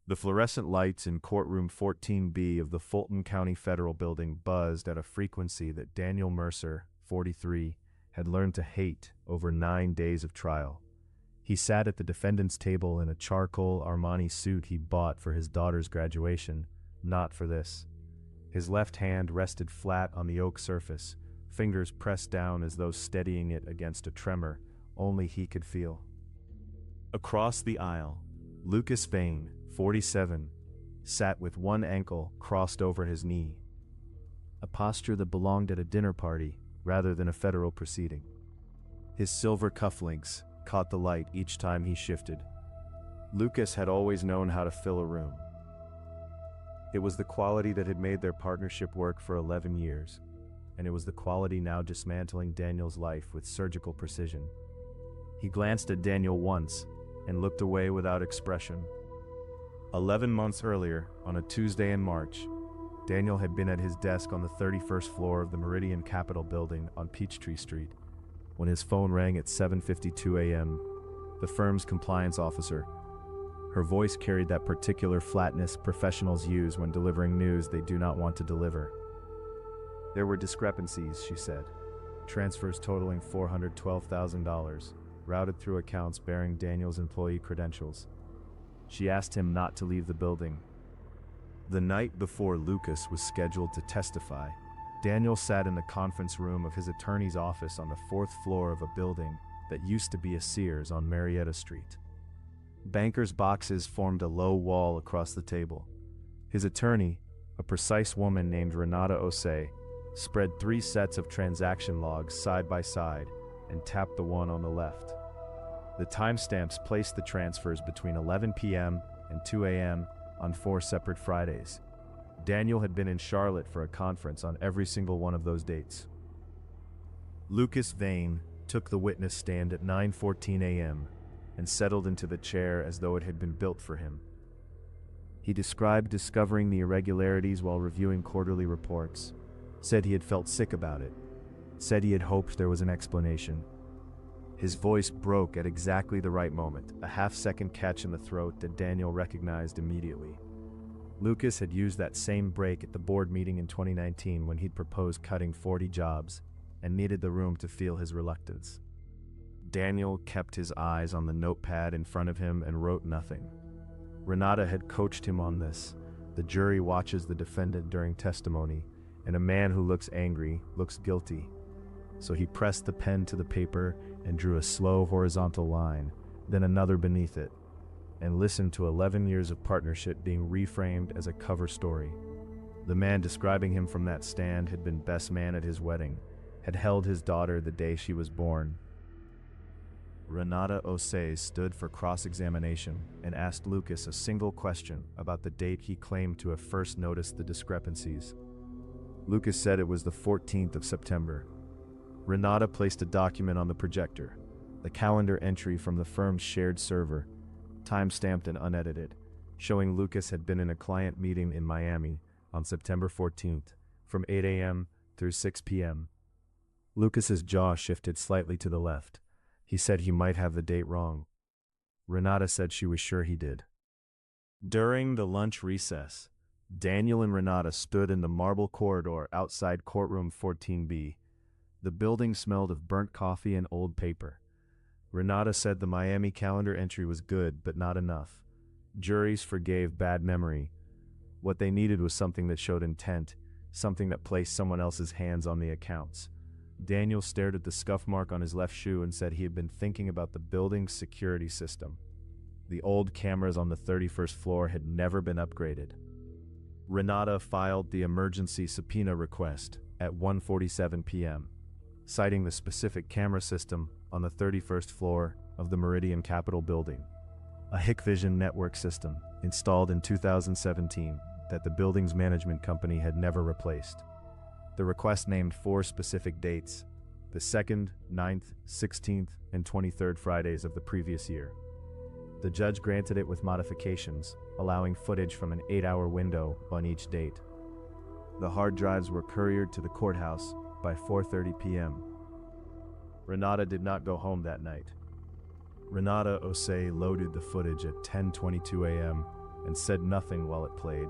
The fluorescent lights in courtroom 14B of the Fulton County Federal Building buzzed at a frequency that Daniel Mercer, 43, had learned to hate over 9 days of trial. He sat at the defendant's table in a charcoal Armani suit he bought for his daughter's graduation, not for this. His left hand rested flat on the oak surface, fingers pressed down as though steadying it against a tremor only he could feel. Across the aisle, Lucas Vane, 47, sat with one ankle crossed over his knee, a posture that belonged at a dinner party rather than a federal proceeding. His silver cufflinks caught the light each time he shifted. Lucas had always known how to fill a room. It was the quality that had made their partnership work for 11 years, and it was the quality now dismantling Daniel's life with surgical precision. He glanced at Daniel once and looked away without expression. 11 months earlier, on a Tuesday in March, Daniel had been at his desk on the 31st floor of the Meridian Capitol building on Peachtree Street when his phone rang at 7:52 a.m. The firm's compliance officer. Her voice carried that particular flatness professionals use when delivering news they do not want to deliver. There were discrepancies, she said. Transfers totaling $412,000, routed through accounts bearing Daniel's employee credentials. She asked him not to leave the building. The night before Lucas was scheduled to testify, Daniel sat in the conference room of his attorney's office on the 4th floor of a building that used to be a Sears on Marietta Street. Bankers' boxes formed a low wall across the table. His attorney, a precise woman named Renata Osei, spread 3 sets of transaction logs side by side and tapped the one on the left. The timestamps placed the transfers between 11 p.m. and 2 a.m. on 4 separate Fridays. Daniel had been in Charlotte for a conference on every single one of those dates. Lucas Vane took the witness stand at 9:14 a.m. and settled into the chair as though it had been built for him. He described discovering the irregularities while reviewing quarterly reports, said he had felt sick about it, said he had hoped there was an explanation. His voice broke at exactly the right moment, a half-second catch in the throat that Daniel recognized immediately. Lucas had used that same break at the board meeting in 2019 when he'd proposed cutting 40 jobs and needed the room to feel his reluctance. Daniel kept his eyes on the notepad in front of him and wrote nothing. Renata had coached him on this. The jury watches the defendant during testimony, and a man who looks angry looks guilty. So he pressed the pen to the paper and drew a slow horizontal line, then another beneath it, and listened to 11 years of partnership being reframed as a cover story. The man describing him from that stand had been best man at his wedding, had held his daughter the day she was born. Renata Osei stood for cross-examination and asked Lucas a single question about the date he claimed to have first noticed the discrepancies. Lucas said it was the 14th of September. Renata placed a document on the projector, the calendar entry from the firm's shared server, time-stamped and unedited, showing Lucas had been in a client meeting in Miami on September 14th, from 8 a.m. through 6 p.m. Lucas's jaw shifted slightly to the left. He said he might have the date wrong. Renata said she was sure he did. During the lunch recess, Daniel and Renata stood in the marble corridor outside courtroom 14B. The building smelled of burnt coffee and old paper. Renata said the Miami calendar entry was good, but not enough. Juries forgave bad memory. What they needed was something that showed intent, something that placed someone else's hands on the accounts. Daniel stared at the scuff mark on his left shoe and said he had been thinking about the building's security system. The old cameras on the 31st floor had never been upgraded. Renata filed the emergency subpoena request at 1:47 p.m., citing the specific camera system on the 31st floor of the Meridian Capitol building, a Hikvision network system installed in 2017 that the building's management company had never replaced. The request named 4 specific dates, the 2nd, 9th, 16th, and 23rd Fridays of the previous year. The judge granted it with modifications, allowing footage from an 8-hour window on each date. The hard drives were couriered to the courthouse by 4:30 p.m. Renata did not go home that night. Renata Osei loaded the footage at 10:22 a.m., and said nothing while it played.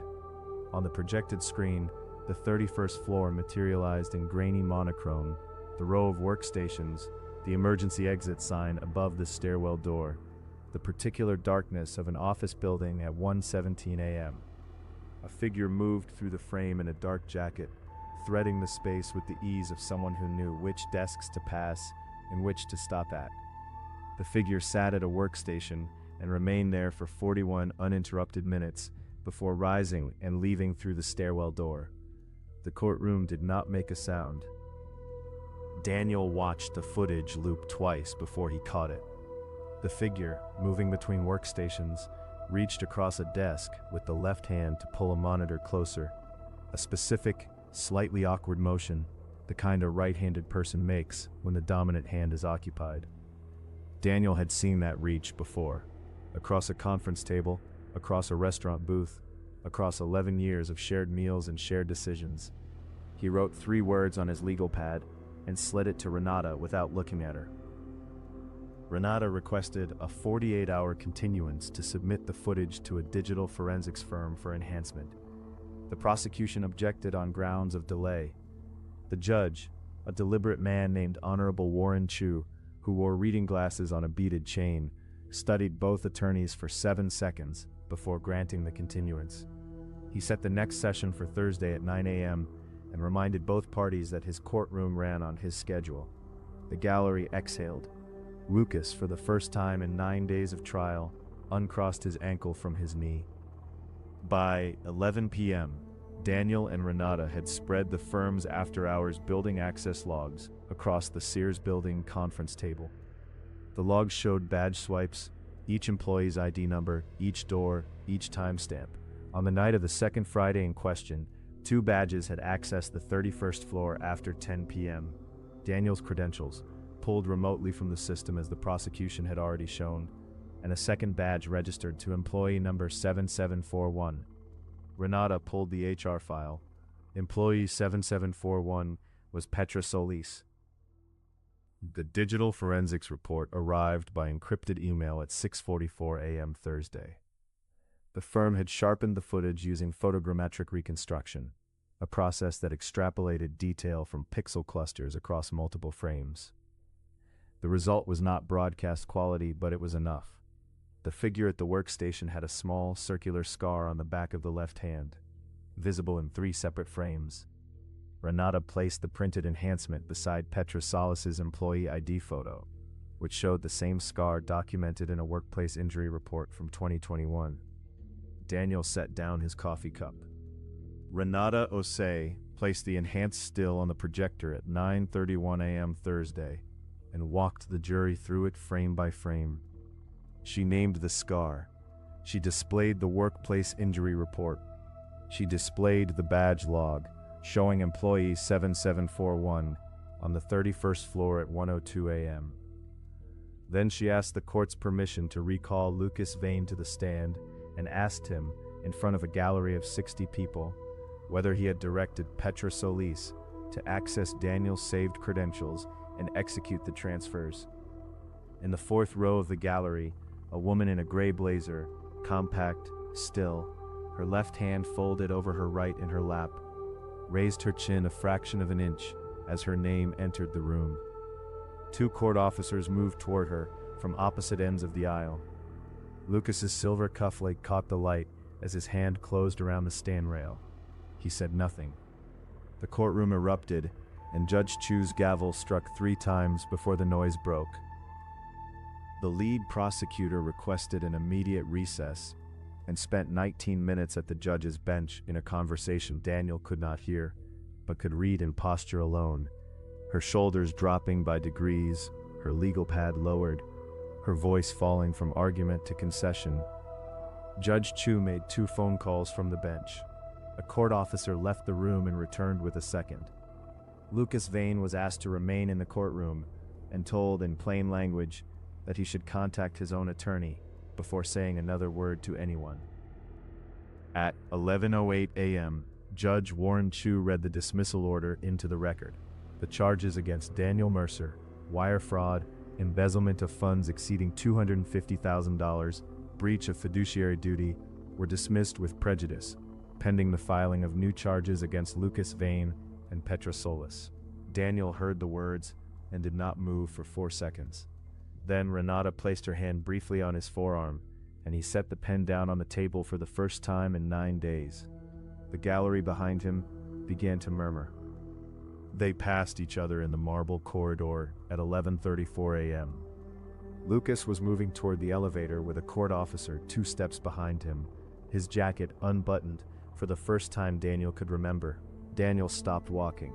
On the projected screen, the 31st floor materialized in grainy monochrome, the row of workstations, the emergency exit sign above the stairwell door, the particular darkness of an office building at 1:17 a.m. A figure moved through the frame in a dark jacket, threading the space with the ease of someone who knew which desks to pass and which to stop at. The figure sat at a workstation and remained there for 41 uninterrupted minutes before rising and leaving through the stairwell door. The courtroom did not make a sound. Daniel watched the footage loop twice before he caught it. The figure, moving between workstations, reached across a desk with the left hand to pull a monitor closer, a specific, slightly awkward motion, the kind a right-handed person makes when the dominant hand is occupied. Daniel had seen that reach before, across a conference table, across a restaurant booth, across 11 years of shared meals and shared decisions. He wrote 3 words on his legal pad and slid it to Renata without looking at her. Renata requested a 48-hour continuance to submit the footage to a digital forensics firm for enhancement. The prosecution objected on grounds of delay. The judge, a deliberate man named Honorable Warren Chu, who wore reading glasses on a beaded chain, studied both attorneys for 7 seconds before granting the continuance. He set the next session for Thursday at 9 a.m. and reminded both parties that his courtroom ran on his schedule. The gallery exhaled. Lucas, for the first time in 9 days of trial, uncrossed his ankle from his knee. By 11 p.m., Daniel and Renata had spread the firm's after-hours building access logs across the Sears Building conference table. The logs showed badge swipes, each employee's ID number, each door, each timestamp. On the night of the second Friday in question, 2 badges had accessed the 31st floor after 10 p.m. Daniel's credentials, pulled remotely from the system as the prosecution had already shown, and a second badge registered to employee number 7741. Renata pulled the HR file. Employee 7741 was Petra Solis. The digital forensics report arrived by encrypted email at 6:44 a.m. Thursday. The firm had sharpened the footage using photogrammetric reconstruction, a process that extrapolated detail from pixel clusters across multiple frames. The result was not broadcast quality, but it was enough. The figure at the workstation had a small, circular scar on the back of the left hand, visible in 3 separate frames. Renata placed the printed enhancement beside Petra Solis's employee ID photo, which showed the same scar documented in a workplace injury report from 2021. Daniel set down his coffee cup. Renata Osei placed the enhanced still on the projector at 9:31 a.m. Thursday and walked the jury through it frame by frame. She named the scar. She displayed the workplace injury report. She displayed the badge log, showing employee 7741 on the 31st floor at 1:02 a.m. Then she asked the court's permission to recall Lucas Vane to the stand and asked him, in front of a gallery of 60 people, whether he had directed Petra Solis to access Daniel's saved credentials and execute the transfers. In the 4th row of the gallery, a woman in a gray blazer, compact, still, her left hand folded over her right in her lap, raised her chin a fraction of an inch as her name entered the room. 2 court officers moved toward her from opposite ends of the aisle. Lucas's silver cufflink caught the light as his hand closed around the stand rail. He said nothing. The courtroom erupted, and Judge Chu's gavel struck 3 times before the noise broke. The lead prosecutor requested an immediate recess and spent 19 minutes at the judge's bench in a conversation Daniel could not hear, but could read in posture alone, her shoulders dropping by degrees, her legal pad lowered, her voice falling from argument to concession. Judge Chu made 2 phone calls from the bench. A court officer left the room and returned with a second. Lucas Vane was asked to remain in the courtroom and told in plain language that he should contact his own attorney before saying another word to anyone. At 11:08 a.m., Judge Warren Chu read the dismissal order into the record. The charges against Daniel Mercer, wire fraud, embezzlement of funds exceeding $250,000, breach of fiduciary duty, were dismissed with prejudice, pending the filing of new charges against Lucas Vane and Petra Solis. Daniel heard the words and did not move for 4 seconds. Then Renata placed her hand briefly on his forearm, and he set the pen down on the table for the first time in 9 days. The gallery behind him began to murmur. They passed each other in the marble corridor at 11:34 a.m. Lucas was moving toward the elevator with a court officer 2 steps behind him, his jacket unbuttoned for the first time Daniel could remember. Daniel stopped walking.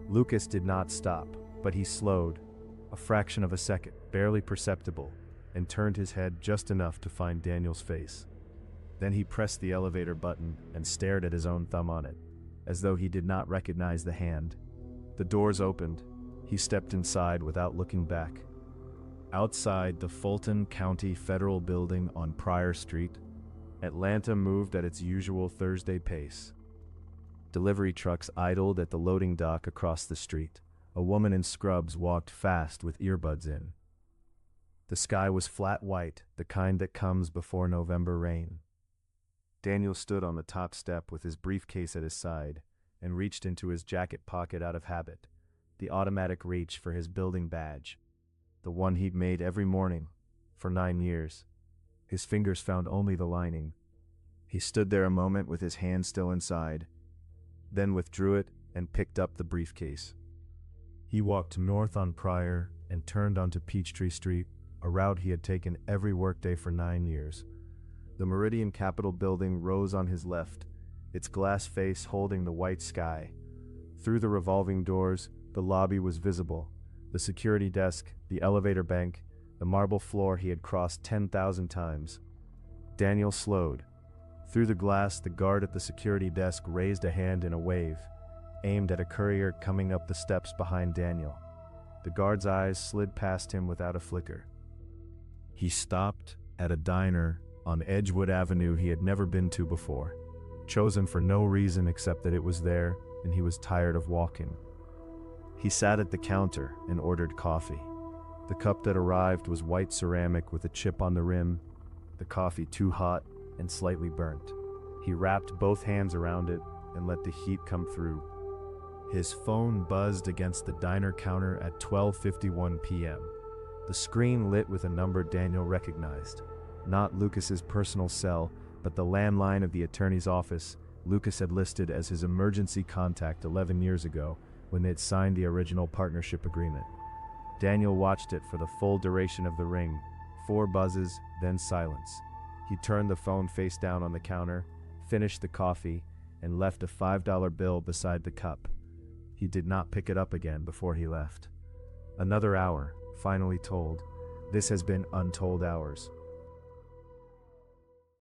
Lucas did not stop, but he slowed, a fraction of a second, barely perceptible, and turned his head just enough to find Daniel's face. Then he pressed the elevator button and stared at his own thumb on it, as though he did not recognize the hand. The doors opened. He stepped inside without looking back. Outside the Fulton County Federal Building on Pryor Street, Atlanta moved at its usual Thursday pace. Delivery trucks idled at the loading dock across the street. A woman in scrubs walked fast with earbuds in. The sky was flat white, the kind that comes before November rain. Daniel stood on the top step with his briefcase at his side and reached into his jacket pocket out of habit, the automatic reach for his building badge, the one he'd made every morning for 9 years. His fingers found only the lining. He stood there a moment with his hand still inside, then withdrew it and picked up the briefcase. He walked north on Pryor and turned onto Peachtree Street, a route he had taken every workday for 9 years. The Meridian Capitol building rose on his left, its glass face holding the white sky. Through the revolving doors, the lobby was visible. The security desk, the elevator bank, the marble floor he had crossed 10,000 times. Daniel slowed. Through the glass, the guard at the security desk raised a hand in a wave, aimed at a courier coming up the steps behind Daniel. The guard's eyes slid past him without a flicker. He stopped at a diner on Edgewood Avenue he had never been to before, chosen for no reason except that it was there and he was tired of walking. He sat at the counter and ordered coffee. The cup that arrived was white ceramic with a chip on the rim, the coffee too hot and slightly burnt. He wrapped both hands around it and let the heat come through. His phone buzzed against the diner counter at 12:51 p.m. The screen lit with a number Daniel recognized. Not Lucas's personal cell, but the landline of the attorney's office Lucas had listed as his emergency contact 11 years ago when they'd signed the original partnership agreement. Daniel watched it for the full duration of the ring, 4 buzzes, then silence. He turned the phone face down on the counter, finished the coffee, and left a $5 bill beside the cup. He did not pick it up again before he left. Another hour, finally told. This has been Untold Hours.